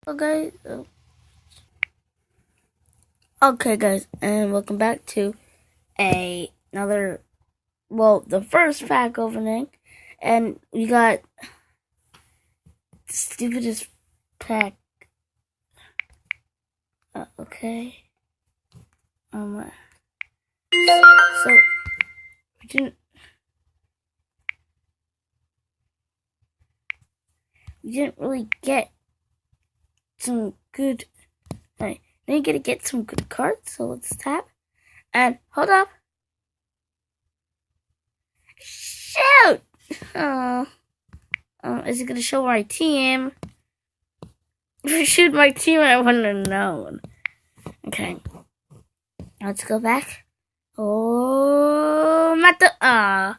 Okay, okay, guys, and welcome back to another. Well, the first pack opening, and we got the stupidest pack. Okay, um, so we didn't really get some good. Right, didn't get some good cards. So let's tap and hold up. Shoot! Oh, is it gonna show my team? If it showed my team, I wouldn't have known. Okay, let's go back. Oh, I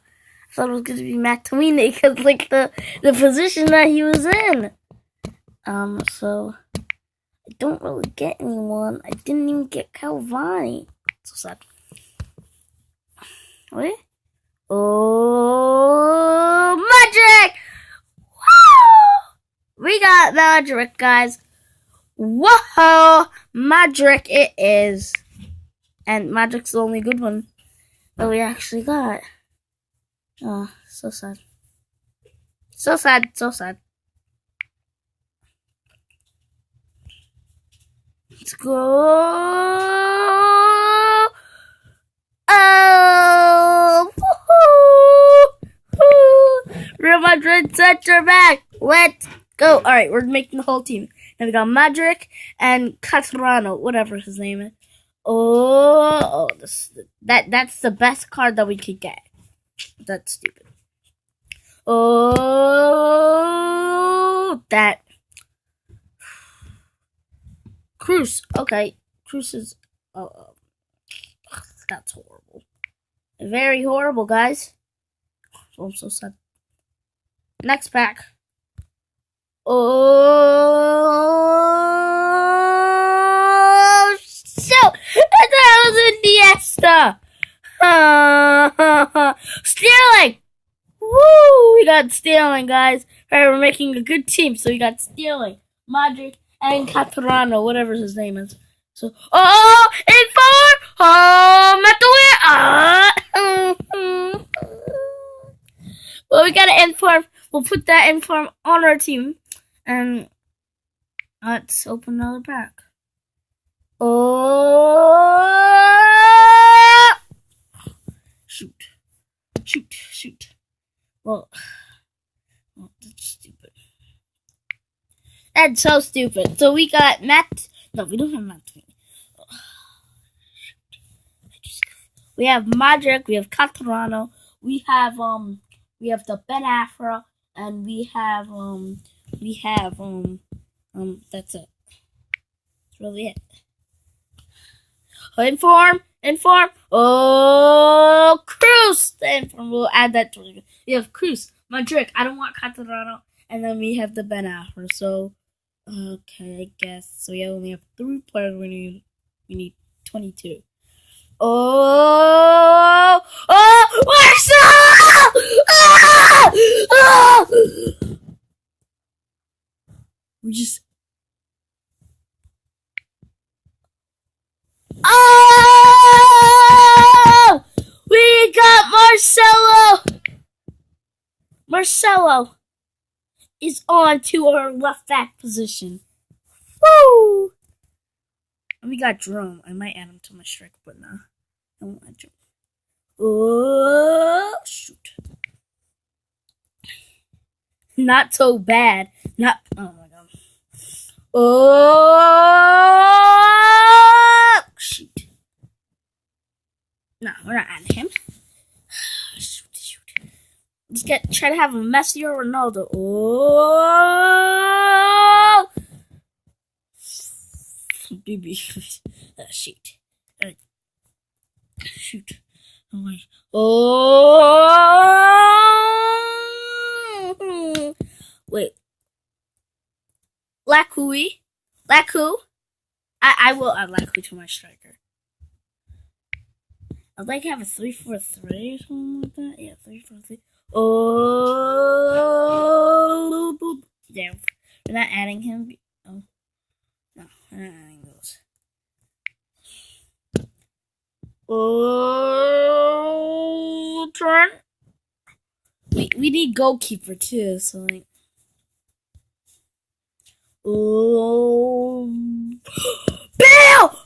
thought it was going to be Matawine because like the position that he was in. So I don't really get anyone. I didn't even get Calvani. So sad. Wait. Oh, magic! Woo! We got magic, guys. Whoa, magic it is. And magic's the only good one that we actually got. Oh, so sad. So sad, so sad. Let's go. Oh, woohoo! Real Madrid center back. Let's go. All right, we're making the whole team. Now we got Madrid and Catarano, whatever his name is. That's the best card that we could get. That's stupid. Oh, that Cruz. Okay, Cruz is. That's horrible. Very horrible, guys. Oh, I'm so sad. Next pack. Oh, so that was Iniesta. Sterling. Woo! We got Sterling, guys. All right, we're making a good team. So we got Sterling, Modric, and Catarano, whatever his name is. So, and four. Well, we got an inform. We'll put that inform on our team, and let's open another pack. Oh! Shoot. Well, that's stupid. That's so stupid. So we got Matt. No, we don't have Matt. We have Modric. We have Catarano. We have the Ben Afra, and we have that's it. That's really it. Inform. Oh, Cruz. The inform. We'll add that to it. We have Cruz, Modric. I don't want Catarano, and then we have the Ben Afra. So, okay, I guess so. We only have 3 players. We need 22. Oh, Marcelo! We just. Oh! We got Marcelo! Marcelo is on to our left back position. Woo! And we got Jerome. I might add him to my strike, but nah. I won't add Jerome. Oh, shoot. Not so bad. Not. Oh my god. Oh, shoot. No, we're not adding him. Shoot. Let's try to have a Messi or Ronaldo. Oh, baby. Shoot. Shoot. Oh my. Oh. Wait. Laku. I will add Laku to my striker. I'd like to have a 3-4-3 or something like that. Yeah, 3-4-3. Oh, damn. We're not adding him. Oh. No, anything goes. Oh, turn. Wait, we need goalkeeper too, so like. Oh. Bale!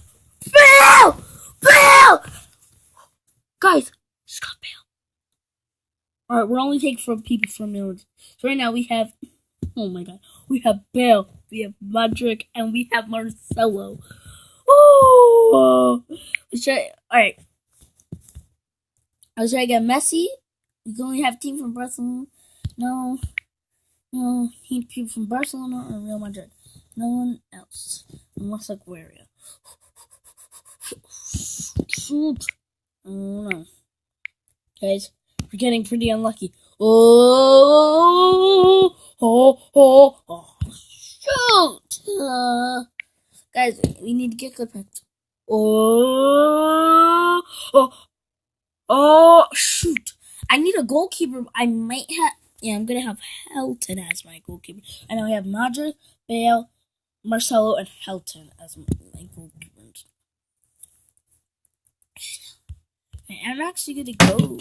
Bale! Bale! Guys, just got Bale. Alright, we're only taking from people from millions. So right now we have, oh my god, we have Bale, we have Modric, and we have Marcelo. Ooh! Let's try, alright. Let's try to get Messi. We can only have a team from Barcelona. No, people from Barcelona or Real Madrid. No one else. Unless like Guerrero. Shoot. Oh no. Guys, we're getting pretty unlucky. Oh, shoot. Guys, we need to get good back. Oh, shoot. I need a goalkeeper. I might have, I'm going to have Helton as my goalkeeper. I know I have Modric, Bale, Marcelo, and Helton as my goalkeepers. I'm actually going to go.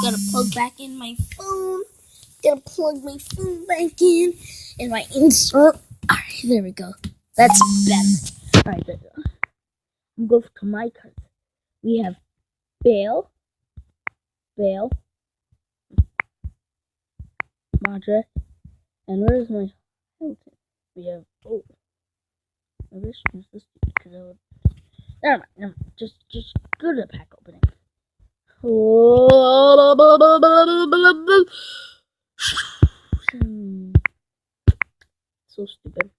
Gotta plug back in my phone. Gotta plug my phone back in. And my insert. Alright, there we go. That's better. Alright, there we go. I'm going to my cards. We have Bale, Modric, and where's my Hilton? We have I wish was this because I would. Never mind. Just go to the pack opening. So stupid.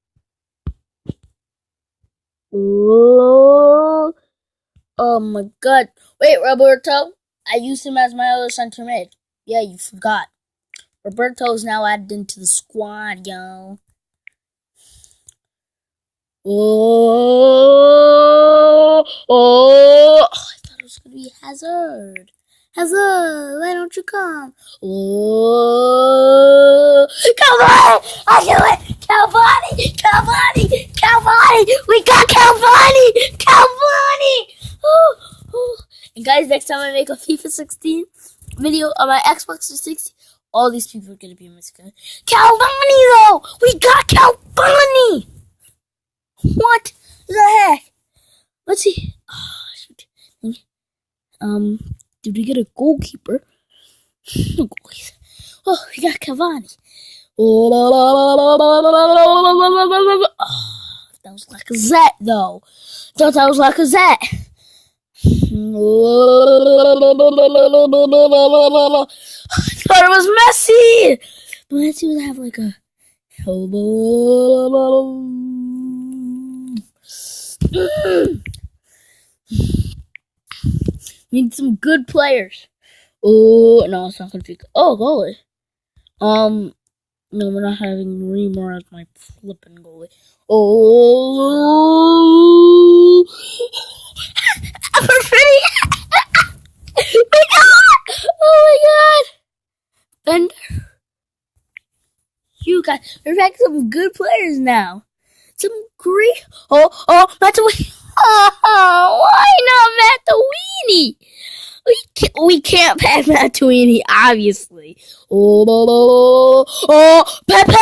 Oh my god. Wait, Roberto? I used him as my other center mid. Yeah, you forgot. Roberto is now added into the squad, yo. I thought it was going to be Hazard. Hazard, why don't you come? Cavani! I do it! Cavani! We got Cavani! And guys, next time I make a FIFA 16 video on my Xbox 360, all these people are going to be in my screen. Cavani, though! We got Cavani! What the heck? Let's see. Oh, shoot. Did we get a goalkeeper? No goalies. Oh, we got Cavani. Oh, that was Lacazette, though. Thought that was Lacazette. I thought it was Messi. But Messi would have like a. Need some good players. Oh no, it's not gonna be. Oh, goalie. No, we're not having Neymar as my flipping goalie. Oh, we're pretty. Oh my god! And you guys, we're back some good players now. Some great. Matawini. Oh, why not Matawini? We can't pass Matawini, obviously. Pepe.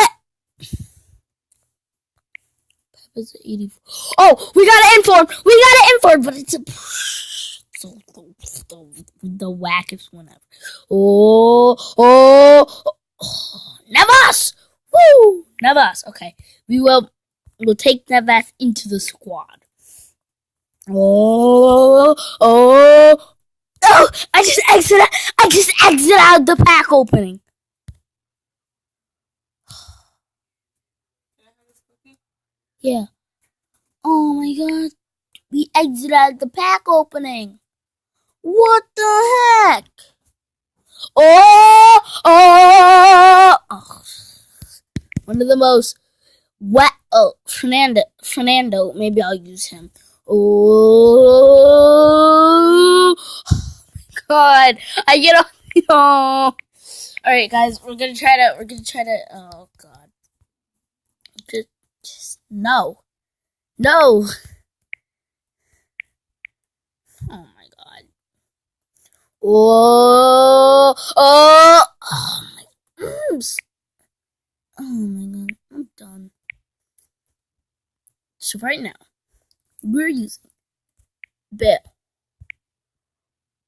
Pepe's 84. Oh, we got an inform, but it's the wackest one ever. Navas. Woo, Navas. Okay, we'll take Navas into the squad. Oh! I just exit out the pack opening. Yeah. Oh my god. We exit out the pack opening. What the heck? One of the most wet. Oh, Fernando. Maybe I'll use him. Oh my god! I get off. Oh. All right, guys, we're gonna try to. Oh god. Just no. No. Oh my god. Oh, my arms. Oh my god, I'm done. So right now, we're using Bale,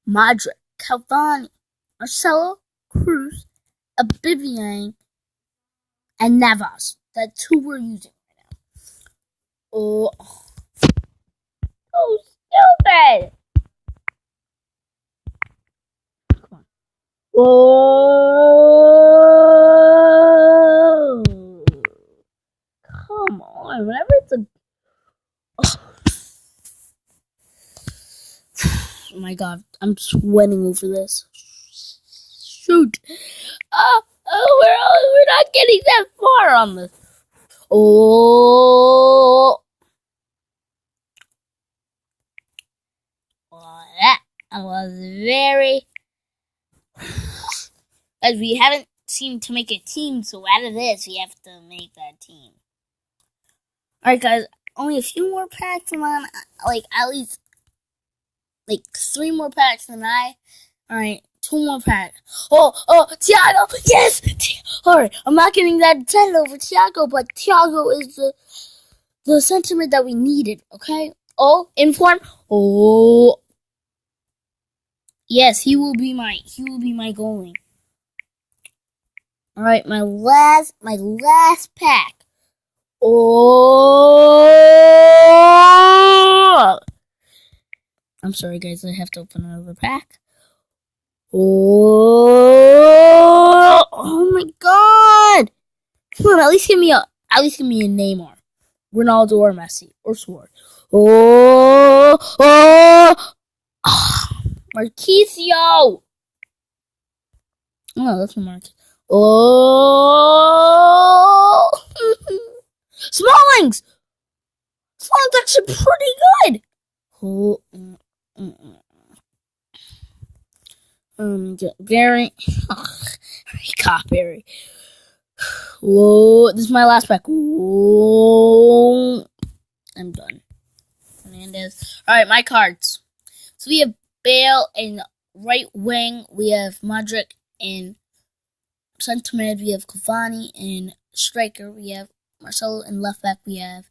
Modric, Cavani, Marcelo, Cruz, Abibiang, and Navas. That's who we're using right now. Oh, so stupid! Come on. Whoa! Come on, whenever it's a... Oh my god, I'm sweating over this. Shoot! We're not getting that far on this. Oh! Well, that was very... As we haven't seemed to make a team, so out of this, we have to make that team. Alright, guys, only a few more packs, and then, like, at least, like, 3 more packs than I. Alright, 2 more packs. Oh, Thiago, yes! Alright, I'm not getting that 10 over Thiago, but Thiago is the sentiment that we needed, okay? Oh, inform. Oh. Yes, he will be my goalie. Alright, my last pack. Oh! I'm sorry, guys. I have to open another pack. Oh my god! Come on, at least give me a Neymar, Ronaldo, or Messi, or Suarez. Oh, Marquisio. Oh, that's my Marquis. Oh, Smallings. Smallings actually pretty good. Oh, Gary. Copberry. Whoa, this is my last pack. Whoa, I'm done. Fernandez. All right, my cards. So we have Bale in right wing. We have Modric in center mid. We have Cavani in striker. We have Marcelo in left back. We have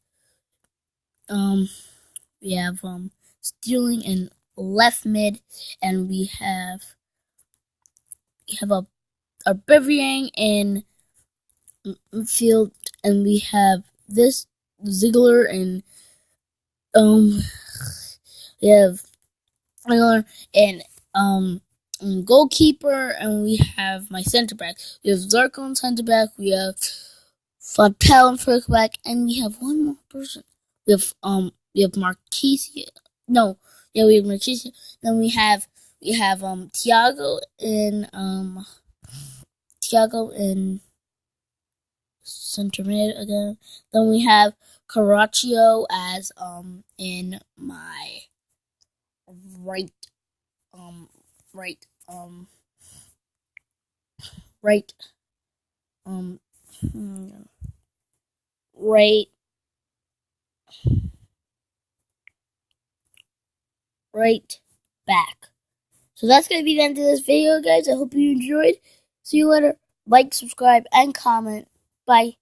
Sterling in left mid, and we have a Aubameyang in midfield, and we have this Ziegler and we have Ziegler and goalkeeper, and we have my center back. We have Zarco in center back. We have Fontel in first back, and we have one more person. We have Marquisio. No, yeah, we have Marquisio. Then we have Thiago in center mid again. Then we have Caraccio as in my right back. So that's going to be the end of this video, guys. I hope you enjoyed. See you later. Like, subscribe, and comment. Bye.